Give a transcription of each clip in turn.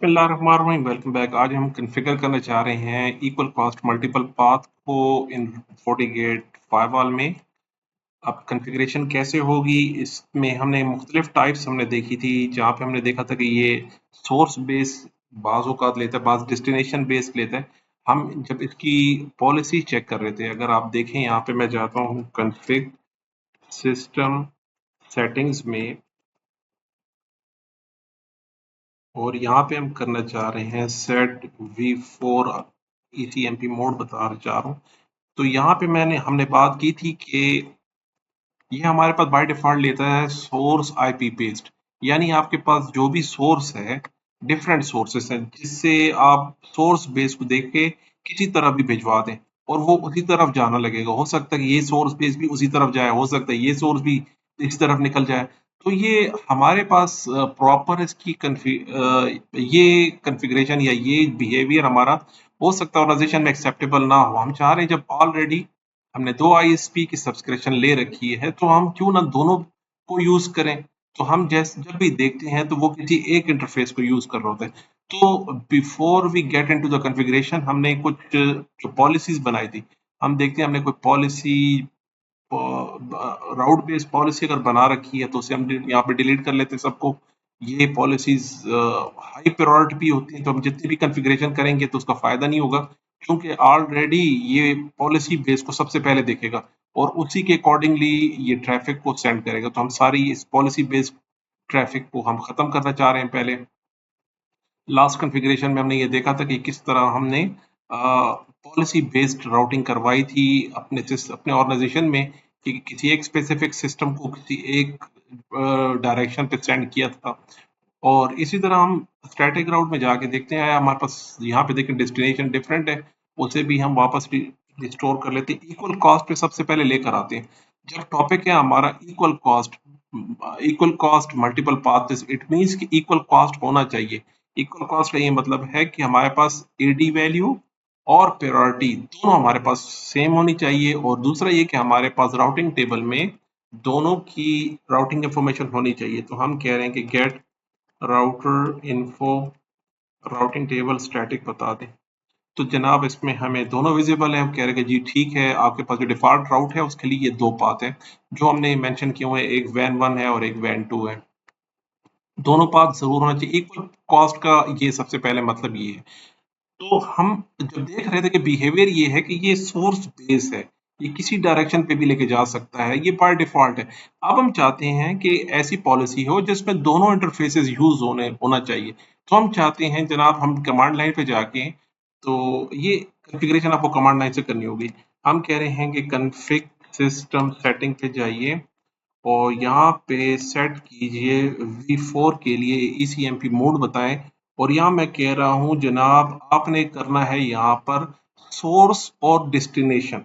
बिस्मिल्लाहिर्रहमानिर्रहीम, welcome back. आज हम कॉन्फ़िगर करना चाह रहे हैं इक्वल कॉस्ट मल्टीपल पाथ को इन FortiGate फायरवॉल में। अब कॉन्फ़िगरेशन कैसे होगी, इसमें हमने मुख्तलिफ टाइप्स हमने देखी थी, जहाँ पे हमने देखा था कि ये सोर्स बेस बाज़ औक़ात लेता है, बाज़ डेस्टिनेशन बेस लेता है। हम जब इसकी पॉलिसी चेक कर रहे थे, अगर आप देखें यहाँ पे मैं जाता हूँ कॉन्फ़िग सिस्टम सेटिंग्स में, और यहाँ पे हम करना चाह रहे हैं सेट V4 ECMP मोड बता चाह रहा हूँ। तो यहाँ पे हमने बात की थी कि ये हमारे पास बाय डिफ़ॉल्ट लेता है सोर्स आईपी बेस्ड, यानी आपके पास जो भी सोर्स है, डिफरेंट सोर्सेस हैं, जिससे आप सोर्स बेस को देख के किसी तरफ भी भिजवा दें और वो उसी तरफ जाना लगेगा। हो सकता है कि ये सोर्स बेस भी उसी तरफ जाए, हो सकता है ये सोर्स भी इस तरफ निकल जाए। तो ये हमारे पास प्रॉपर इसकी ये कॉन्फ़िगरेशन या ये बिहेवियर हमारा हो सकता है ऑर्गेनाइजेशन में एक्सेप्टेबल ना हो। हम चाह रहे हैं जब ऑलरेडी हमने 2 आईएसपी की सब्सक्रिप्शन ले रखी है, तो हम क्यों ना दोनों को यूज़ करें। तो हम जब भी देखते हैं तो वो किसी एक इंटरफ़ेस को यूज़ कर रहे होते हैं। तो before we get into the configuration हमने कुछ जो पॉलिसीज़ बनाई थी, हम देखते हैं हमने कोई पॉलिसी राउट बेस्ड पॉलिसी अगर बना रखी है तो उसे हम यहाँ पे डिलीट कर लेते हैं सबको। ये पॉलिसीज हाई प्रायोरिटी भी होती हैं, तो हम जितनी भी कॉन्फ़िगरेशन करेंगे तो उसका फ़ायदा नहीं होगा, क्योंकि ऑलरेडी ये पॉलिसी बेस को सबसे पहले देखेगा और उसी के अकॉर्डिंगली ये ट्रैफ़िक को सेंड करेगा। तो हम सारी इस पॉलिसी बेस्ड ट्रैफ़िक को हम ख़त्म करना चाह रहे हैं पहले। लास्ट कॉन्फ़िगरेशन में हमने ये देखा था कि किस तरह हमने पॉलिसी बेस्ड राउटिंग करवाई थी अपने ऑर्गेनाइजेशन में, कि किसी एक स्पेसिफिक सिस्टम को किसी एक डायरेक्शन पे सेंड किया था। और इसी तरह हम स्टैटिक राउट में जाके देखते हैं, हमारे पास यहाँ पे देखें डेस्टिनेशन डिफरेंट है, उसे भी हम वापस रिस्टोर कर लेते हैं। इक्वल कॉस्ट पे सबसे पहले लेकर आते हैं। जब टॉपिक है हमारा equal cost multiple path, it means कि इक्वल कॉस्ट होना चाहिए। इक्वल कॉस्ट का ये मतलब है कि हमारे पास एडी वैल्यू और प्रायोरिटी दोनों हमारे पास सेम होनी चाहिए, और दूसरा ये कि हमारे पास राउटिंग टेबल में दोनों की राउटिंग इंफॉर्मेशन होनी चाहिए। तो हम कह रहे हैं कि get router info routing table static बता दें। तो जनाब इसमें हमें दोनों विजिबल हैं। हम कह रहे हैं कि जी ठीक है, आपके पास जो डिफ़ॉल्ट राउट है उसके लिए ये 2 पाथ हैं जो हमने मेंशन किए हुए हैं, एक वैन 1 है और एक वैन 2 है। दोनों पाथ ज़रूर होना चाहिए। इक्वल कॉस्ट का ये सबसे पहले मतलब ये है। तो हम जब देख रहे थे कि बिहेवियर ये है कि ये सोर्स बेस है, ये किसी डायरेक्शन पे भी लेके जा सकता है, ये बाय डिफ़ॉल्ट है। अब हम चाहते हैं कि ऐसी पॉलिसी हो जिसमें दोनों इंटरफ़ेसेस होना चाहिए। तो हम चाहते हैं जनाब, हम कमांड लाइन पे जाके, तो ये कॉन्फ़िगरेशन आपको कमांड लाइन से करनी होगी। हम कह रहे हैं कि कॉन्फ़िग सिस्टम सेटिंग पे जाइए और यहाँ पे सेट कीजिए V4 के लिए ECMP मोड बताएं, और यहाँ मैं कह रहा हूँ जनाब, आपने करना है यहाँ पर सोर्स और डेस्टिनेशन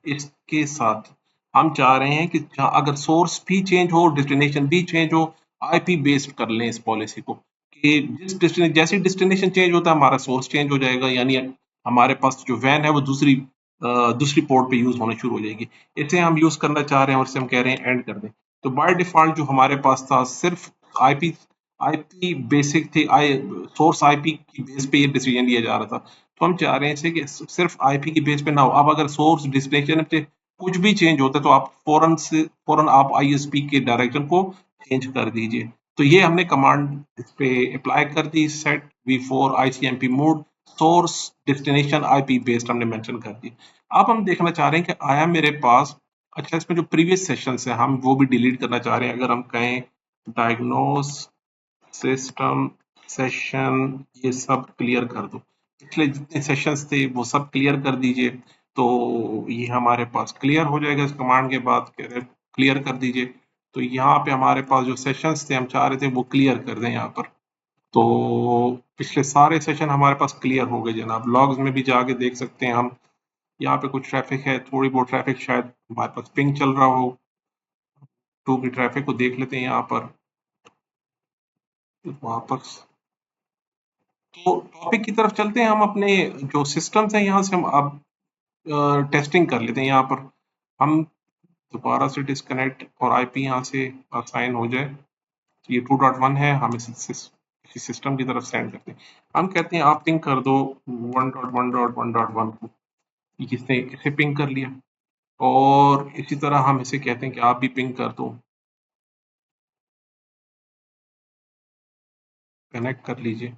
इसके साथ। हम चाह रहे हैं कि अगर सोर्स भी चेंज हो, डेस्टिनेशन भी चेंज हो, आईपी बेस्ड कर लें इस पॉलिसी को, कि जैसे डेस्टिनेशन चेंज होता है हमारा सोर्स चेंज हो जाएगा, यानी हमारे पास जो वैन है वो दूसरी पोर्ट पे यूज होना शुरू हो जाएगी। इसे हम यूज करना चाह रहे हैं और इसे हम कह रहे हैं एंड कर दें। तो बाय डिफॉल्ट जो हमारे पास था सिर्फ आईपी आईपी बेसिक थे, सोर्स आईपी की बेस पे ये डिसीजन लिया जा रहा था। तो हम चाह रहे हैं इसे कि सिर्फ आईपी की बेस पे ना हो। अब अगर सोर्स डेस्टिनेशन पे कुछ भी चेंज होता है तो आप फौरन आप आईएसपी के डायरेक्शन को चेंज कर दीजिए। तो ये हमने कमांड इस पे अप्लाई कर दी, set V4 ICMP mode source destination IP based हमने मेंशन कर दी। अब हम देखना चाह रहे हैं कि आया मेरे पास, अच्छा इसमें जो प्रीवियस सेशंस है हम वो भी डिलीट करना चाह रहे हैं। अगर हम कहें डायग्नोस सिस्टम सेशन, ये सब क्लियर कर दो, पिछले जितने सेशंस थे वो सब क्लियर कर दीजिए। तो ये हमारे पास क्लियर हो जाएगा। इस कमांड के बाद कह रहे क्लियर कर दीजिए। तो यहाँ पे हमारे पास जो सेशंस थे हम चाह रहे थे वो क्लियर कर दें यहाँ पर। तो पिछले सारे सेशन हमारे पास क्लियर हो गए जनाब। लॉग्स में भी जाके देख सकते हैं हम। यहाँ पे कुछ ट्रैफिक है, थोड़ी बहुत ट्रैफिक शायद हमारे पास पिंग चल रहा हो, टू की ट्रैफिक को देख लेते हैं यहाँ पर वापस। तो टॉपिक की तरफ चलते हैं हम। अपने जो सिस्टम्स हैं यहाँ से हम अब टेस्टिंग कर लेते हैं। यहाँ पर हम दोबारा से डिस्कनेक्ट और आईपी यहाँ से असाइन हो जाए। ये 2.1 है, हम इसी सिस्टम की तरफ सेंड करते हैं। हम कहते हैं आप पिंग कर दो 1.1.1.1 को, किसने इसे पिंग कर लिया, और इसी तरह हम इसे कहते हैं कि आप भी पिंग कर दो, कनेक्ट कर लीजिए।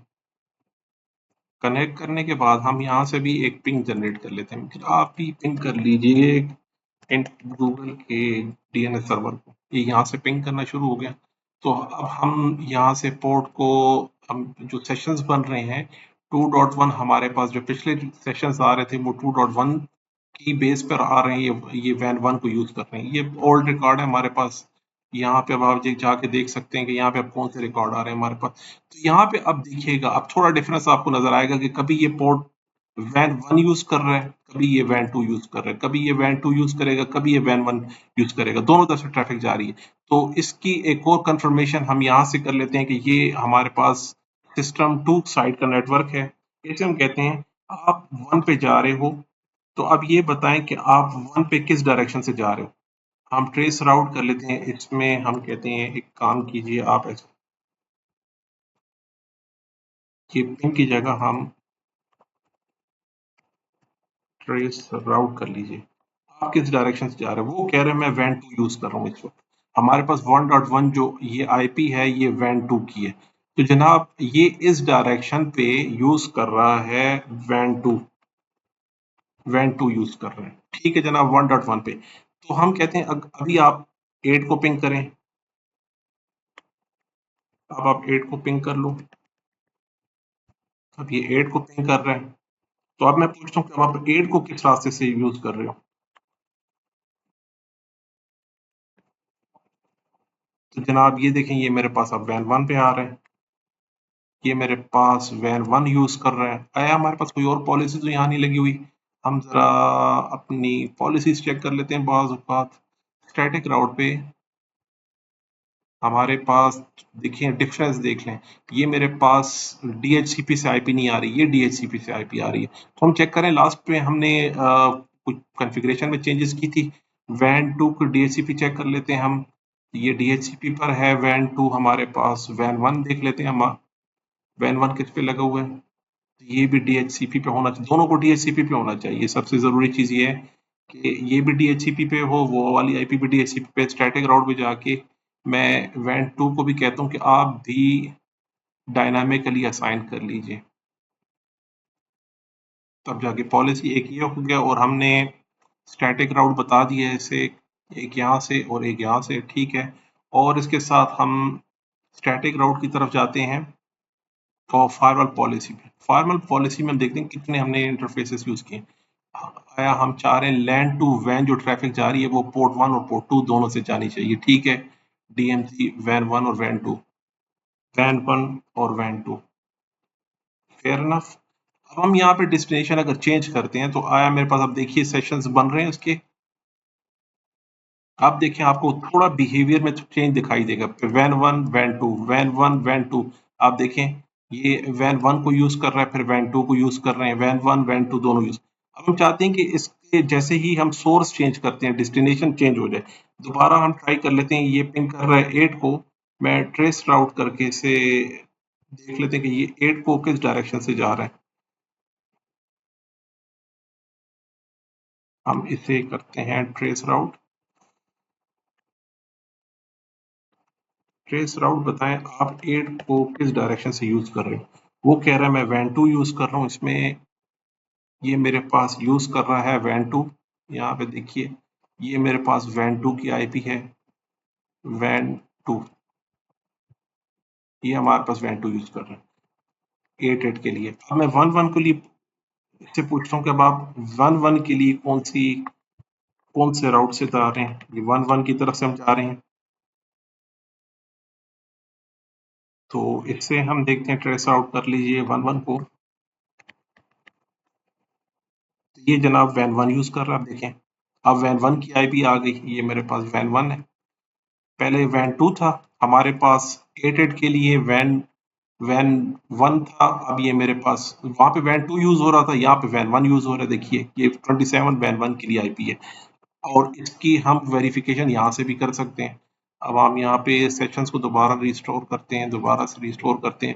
कनेक्ट करने के बाद हम यहाँ से भी एक पिंग जनरेट कर लेते हैं, फिर आप भी पिंग कर लीजिए गूगल के डीएनएस सर्वर को। ये यहाँ से पिंग करना शुरू हो गया। तो अब हम यहाँ से पोर्ट को, हम जो सेशंस बन रहे हैं 2.1, हमारे पास जो पिछले सेशंस आ रहे थे वो 2.1 की बेस पर आ रहे हैं, ये वैन 1 को यूज कर रहे हैं। ये ओल्ड रिकॉर्ड है हमारे पास। यहाँ पे अब आप जाके देख सकते हैं कि यहाँ पे अब कौन से रिकॉर्ड आ रहे हैं हमारे पास। तो यहाँ पे अब देखिएगा, अब थोड़ा डिफरेंस आपको नजर आएगा कि कभी ये पोर्ट वैन 1 यूज कर रहा है, कभी ये वैन 2 यूज कर रहा है, कभी ये वैन 2 यूज करेगा, कभी ये वैन 1 यूज करेगा, दोनों तरफ से ट्रैफिक जा रही है। तो इसकी एक और कंफर्मेशन हम यहाँ से कर लेते हैं कि ये हमारे पास सिस्टम 2 साइड का नेटवर्क है। इसे हम कहते हैं आप 1 पे जा रहे हो, तो अब ये बताएं कि आप 1 पे किस डायरेक्शन से जा रहे हो। हम ट्रेस राउट कर लेते हैं, इसमें हम कहते हैं एक काम कीजिए आप, ऐसे ये पिन की जगह हम ट्रेस राउट कर लीजिए। आप किस डायरेक्शन से जा रहे हो, वो कह रहे हैं मैं वैन 2 यूज कर रहा हूँ इस वक्त। हमारे पास 1.1 जो ये आईपी है ये वैन 2 की है, तो जनाब ये इस डायरेक्शन पे यूज कर रहा है वैन 2, वैन 2 यूज कर रहे हैं, ठीक है जनाब 1.1 पे। तो हम कहते हैं अभी आप 8 को पिंग करें। अब आप 8 को पिंग कर लो। अब ये 8 को पिंग कर रहे हैं। तो अब मैं पूछता हूँ कि अब आप 8 को किस रास्ते से यूज कर रहे हो। तो जनाब ये देखें, ये मेरे पास अब वैन 1 पे आ रहे हैं, ये मेरे पास वैन 1 यूज कर रहे हैं। आया हमारे पास कोई और पॉलिसी तो यहाँ नहीं लगी हुई। हम जरा अपनी पॉलिसीज चेक कर लेते हैं। बाज़ औक़ात स्टैटिक राउट पे हमारे पास देखिए डिफरेंस देख लें, ये मेरे पास डीएचसीपी से आईपी नहीं आ रही, ये डीएचसीपी से आईपी आ रही है। तो हम चेक करें, लास्ट पे हमने कुछ कॉन्फ़िगरेशन में चेंजेस की थी। वैन 2 को डीएचसीपी चेक कर लेते हैं हम। ये डीएचसीपी पर है वैन 2 हमारे पास। वैन 1 देख लेते हैं हम, वैन 1 किस पे लगा हुआ है। तो ये भी डीएचसीपी पे होना चाहिए, दोनों को डीएचसीपी पे होना चाहिए। सबसे ज़रूरी चीज़ ये है कि ये भी डीएचसीपी पे हो, वो वाली आईपी भी डीएचसीपी पे। स्टैटिक राउट पे जाके मैं वैन 2 को भी कहता हूँ कि आप भी डायनामिकली असाइन कर लीजिए, तब जाके पॉलिसी एक ये हो गया। और हमने स्टैटिक राउट बता दिया है इसे, एक यहाँ से और एक यहाँ से, ठीक है। और इसके साथ हम स्टैटिक राउट की तरफ जाते हैं और फायरवॉल पॉलिसी में। फायरवॉल पॉलिसी में हम देखते हैं कितने हमने इंटरफेसेस यूज़ किए। आया हम चाह रहे हैं लैन टू वैन जो ट्रैफिक जा रही है वो पोर्ट 1 और पोर्ट 2 दोनों से जानी चाहिए, ठीक है। डीएमसी वैन 1 और वैन 2, वैन 1 और वैन 2, फेयर इनफ। अब हम यहाँ पे डेस्टिनेशन अगर चेंज करते हैं तो आया मेरे पास, अब देखिए सेशंस बन रहे हैं उसके। आप देखें आपको थोड़ा बिहेवियर में चेंज दिखाई देगा। N 1 n 2, n 1 n 2। आप देखें ये वैन 1 को यूज कर रहा है, फिर वैन 2 को यूज कर रहे हैं, वैन 1 वैन 2 दोनों यूज। अब हम चाहते हैं कि इसके जैसे ही हम सोर्स चेंज करते हैं डेस्टिनेशन चेंज हो जाए। दोबारा हम ट्राई कर लेते हैं, ये पिंग कर रहा है 8 को, मैं ट्रेस राउट करके इसे देख लेते हैं कि ये 8 को किस डायरेक्शन से जा रहा है। हम इसे करते हैं ट्रेस राउट। ट्रेस राउट बताएं आप 8 को किस डायरेक्शन से यूज कर रहे हो। वो कह रहा है मैं वैन 2 यूज कर रहा हूँ इसमें। ये मेरे पास यूज कर रहा है वैन 2। यहाँ पे देखिए ये मेरे पास वैन 2 की आईपी है, वैन 2। ये हमारे पास वैन 2 यूज कर रहे हैं 8 के लिए। अब मैं 1 के लिए इससे पूछता हूँ कि अब आप 1 के लिए कौन से राउट से जा रहे हैं। ये 1 की तरफ से हम जा रहे हैं, तो इससे हम देखते हैं, ट्रेस आउट कर लीजिए 1 को। ये जनाब वैन 1 यूज कर रहा है, आप देखें अब वैन 1 की आईपी आ गई। ये मेरे पास वैन 1 है, पहले वैन 2 था हमारे पास। 8 के लिए वैन वैन 1 था। अब ये मेरे पास वहां पे वैन 2 यूज हो रहा था, यहाँ पे वैन 1 यूज हो रहा है। देखिए ये 27 वैन 1 के लिए आईपी है। और इसकी हम वेरिफिकेशन यहाँ से भी कर सकते हैं। अब हम यहाँ पे सेशंस को दोबारा रिस्टोर करते हैं, दोबारा से रिस्टोर करते हैं।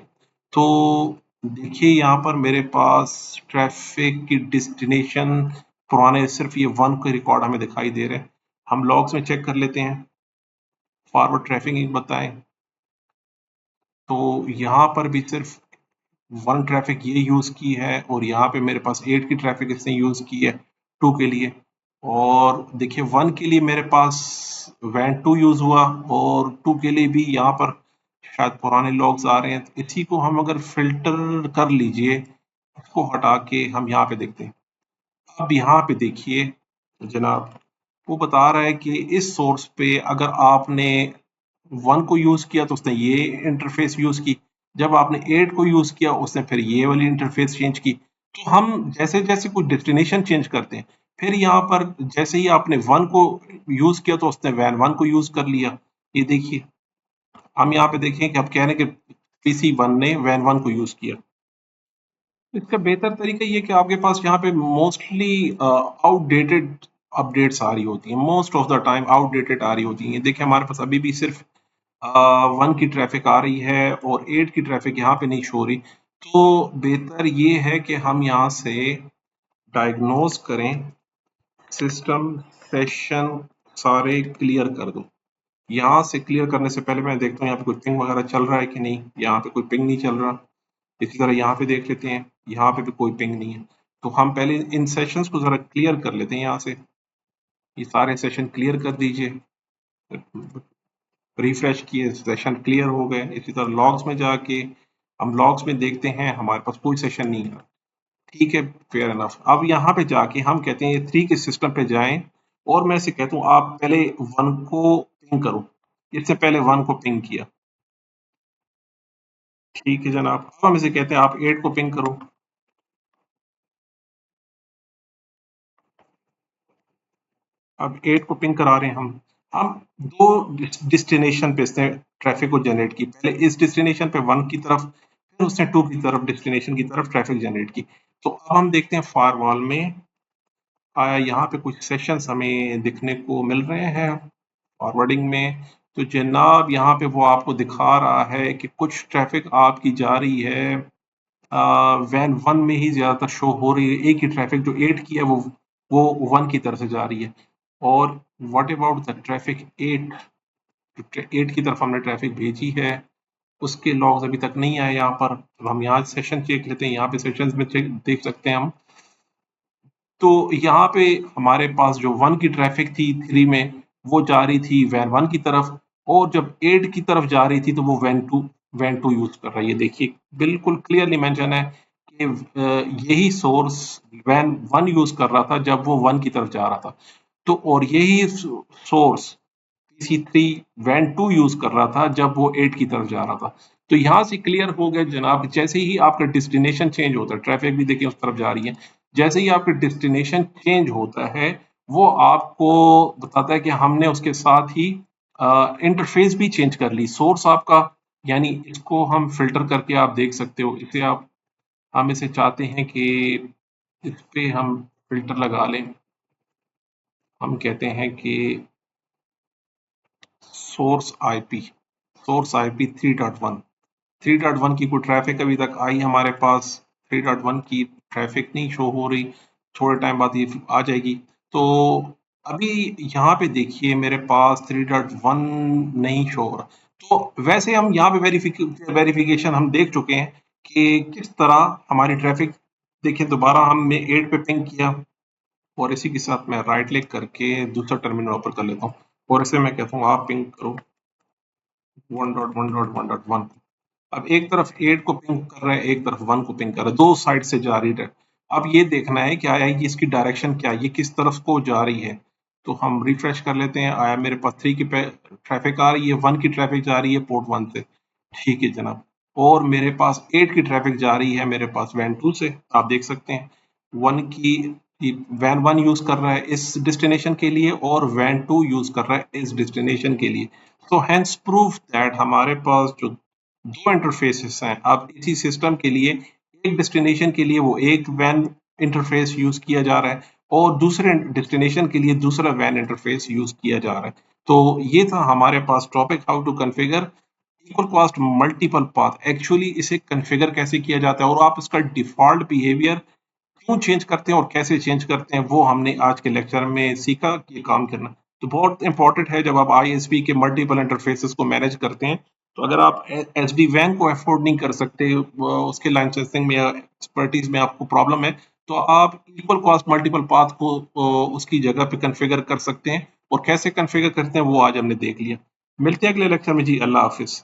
तो देखिए यहाँ पर मेरे पास ट्रैफिक की डेस्टिनेशन पुराने सिर्फ ये 1 के रिकॉर्ड हमें दिखाई दे रहे हैं। हम लॉग्स में चेक कर लेते हैं, फॉरवर्ड ट्रैफिक बताएं। तो यहाँ पर भी सिर्फ 1 ट्रैफिक ये यूज़ की है और यहाँ पे मेरे पास 8 की ट्रैफिक इसने यूज़ की है 2 के लिए। और देखिए 1 के लिए मेरे पास वैन 2 यूज़ हुआ और 2 के लिए भी यहाँ पर शायद पुराने लॉग्स आ रहे हैं। तो इसी को हम अगर फ़िल्टर कर लीजिए, इसको हटा के हम यहाँ पे देखते हैं। अब यहाँ पे देखिए जनाब, वो बता रहा है कि इस सोर्स पे अगर आपने 1 को यूज़ किया तो उसने ये इंटरफ़ेस यूज़ की, जब आपने 8 को यूज़ किया उसने फिर ये वाली इंटरफ़ेस चेंज की। तो हम जैसे-जैसे कोई डेस्टिनेशन चेंज करते हैं, फिर यहाँ पर जैसे ही आपने 1 को यूज़ किया तो उसने वैन 1 को यूज़ कर लिया। ये देखिए, हम यहाँ पे देखें कि अब कह रहे हैं कि पीसी 1 ने वैन 1 को यूज़ किया। इसका बेहतर तरीका ये है कि आपके पास यहाँ पे मोस्टली आउटडेटेड अपडेट्स आ रही होती हैं, most of the time outdated आ रही होती हैं। देखिए हमारे पास अभी भी सिर्फ 1 की ट्रैफिक आ रही है और 8 की ट्रैफिक यहाँ पे नहीं शो हो रही। तो बेहतर ये है कि हम यहाँ से डायग्नोज करें, सिस्टम सेशन सारे क्लियर कर दो। यहाँ से क्लियर करने से पहले मैं देखता हूँ यहाँ पे कोई पिंग वगैरह चल रहा है कि नहीं। यहाँ पे कोई पिंग नहीं चल रहा। इसी तरह यहाँ पे देख लेते हैं, यहाँ पे भी कोई पिंग नहीं है। तो हम पहले इन सेशंस को ज़रा क्लियर कर लेते हैं यहाँ से। ये सारे सेशन क्लियर कर दीजिए। रिफ्रेश किए, सेशन क्लियर हो गए। इसी तरह लॉग्स में जाके हम लॉग्स में देखते हैं, हमारे पास कोई सेशन नहीं है। ठीक है, फेयर इनफ। अब यहाँ पे जाके हम कहते हैं 3 के सिस्टम पे जाएं और मैं इसे कहता हूँ आप पहले 1 को पिंग करो। इससे पहले 1 को पिंग किया। ठीक है जनाब, अब हम इसे कहते हैं आप 8 को पिंग करो। अब 8 को पिंग करा रहे हैं हम 2 डेस्टिनेशन पे इसने ट्रैफिक को जनरेट की। पहले इस डेस्टिनेशन पे 1 की तरफ, फिर उसने 2 की तरफ डेस्टिनेशन की तरफ ट्रैफिक जनरेट की। तो अब हम देखते हैं फायरवॉल में यहाँ पे कुछ सेशंस हमें दिखने को मिल रहे हैं फॉरवर्डिंग में। तो जनाब यहाँ पे वो आपको दिखा रहा है कि कुछ ट्रैफिक आपकी जा रही है वैन 1 में ही ज़्यादातर शो हो रही है। एक ही ट्रैफिक जो 8 की है वो 1 की तरफ से जा रही है। और व्हाट अबाउट द ट्रैफिक 8? 8 की तरफ हमने ट्रैफिक भेजी है, उसके लॉग्स अभी तक नहीं आए यहाँ पर। अब हम यहाँ सेशन चेक लेते हैं, यहाँ पे सेशंस में चेक देख सकते हैं हम। तो यहाँ पे हमारे पास जो 1 की ट्रैफिक थी 3 में, वो जा रही थी वैन 1 की तरफ और जब 8 की तरफ जा रही थी तो वो वैन 2 यूज़ कर रही है। देखिए बिल्कुल क्लियरली मेंशन है कि यही सोर्स वैन 1 यूज़ कर रहा था जब वो 1 की तरफ जा रहा था। तो और यही सोर्स पीसी 3 वैन 2 यूज़ कर रहा था जब वो 8 की तरफ जा रहा था। तो यहाँ से क्लियर हो गया जनाब, जैसे ही आपका डेस्टिनेशन चेंज होता है, ट्रैफिक भी देखिए उस तरफ जा रही है। जैसे ही आपका डेस्टिनेशन चेंज होता है, वो आपको बताता है कि हमने उसके साथ ही इंटरफेस भी चेंज कर ली। सोर्स आपका, यानी इसको हम फ़िल्टर करके आप देख सकते हो। इसे आप हम इसे चाहते हैं कि इस पे हम फ़िल्टर लगा लें। हम कहते हैं कि सोर्स आईपी 3.1 3.1 की कोई ट्रैफिक अभी तक आई हमारे पास। 3.1 की ट्रैफिक नहीं शो हो रही, थोड़े टाइम बाद ये आ जाएगी। तो अभी यहाँ पे देखिए मेरे पास 3.1 नहीं शो हो रहा। तो वैसे हम यहाँ पे वेरिफिकेशन हम देख चुके हैं कि किस तरह हमारी ट्रैफिक। देखिए दोबारा हमने 8 पे पिंग किया और इसी के साथ मैं राइट क्लिक करके दूसरा टर्मिनल ओपन कर लेता हूँ और इसे मैं कहता हूँ आप पिंग करो 1.1.1.1। अब एक तरफ 8 को पिंग कर रहा है, एक तरफ 1 को पिंग कर रहा है, दो साइड से जा रही है। अब ये देखना है क्या है कि इसकी डायरेक्शन क्या है, ये किस तरफ को जा रही है। तो हम रिफ्रेश कर लेते हैं, आया मेरे पास 3 की ट्रैफिक आ रही है, 1 की ट्रैफिक जा रही है पोर्ट 1 से। ठीक है जनाब, और मेरे पास 8 की ट्रैफिक जा रही है मेरे पास वैन 2 से। आप देख सकते हैं 1 की वैन 1 यूज कर रहा है इस डेस्टिनेशन के लिए और वैन 2 यूज कर रहा है इस डेस्टिनेशन के लिए। तो हैंस प्रूफ दैट हमारे पास जो दो इंटरफेसेस हैं, अब इसी सिस्टम के लिए एक डेस्टिनेशन के लिए वो एक वैन इंटरफेस यूज किया जा रहा है और दूसरे डेस्टिनेशन के लिए दूसरा वैन इंटरफेस यूज किया जा रहा है। तो ये था हमारे पास topic, how to configure equal cost multiple path. Actually इसे कॉन्फ़िगर कैसे किया जाता है और आप इसका डिफ़ॉल्ट बिहेवियर क्यों चेंज करते हैं और कैसे चेंज करते हैं, वो हमने आज के लेक्चर में सीखा कि ये काम करना। तो बहुत इंपॉर्टेंट है जब आप आईएसपी के मल्टीपल इंटरफेसेस को मैनेज करते हैं। तो अगर आप एसडी वैन को अफोर्ड नहीं कर सकते, उसके लाइसेंसिंग में या एक्सपर्टीज में आपको प्रॉब्लम है, तो आप इक्वल कॉस्ट मल्टीपल पाथ को उसकी जगह पे कॉन्फ़िगर कर सकते हैं। और कैसे कॉन्फ़िगर करते हैं वो आज हमने देख लिया। मिलते हैं अगले लेक्चर में जी। अल्लाह हाफिज।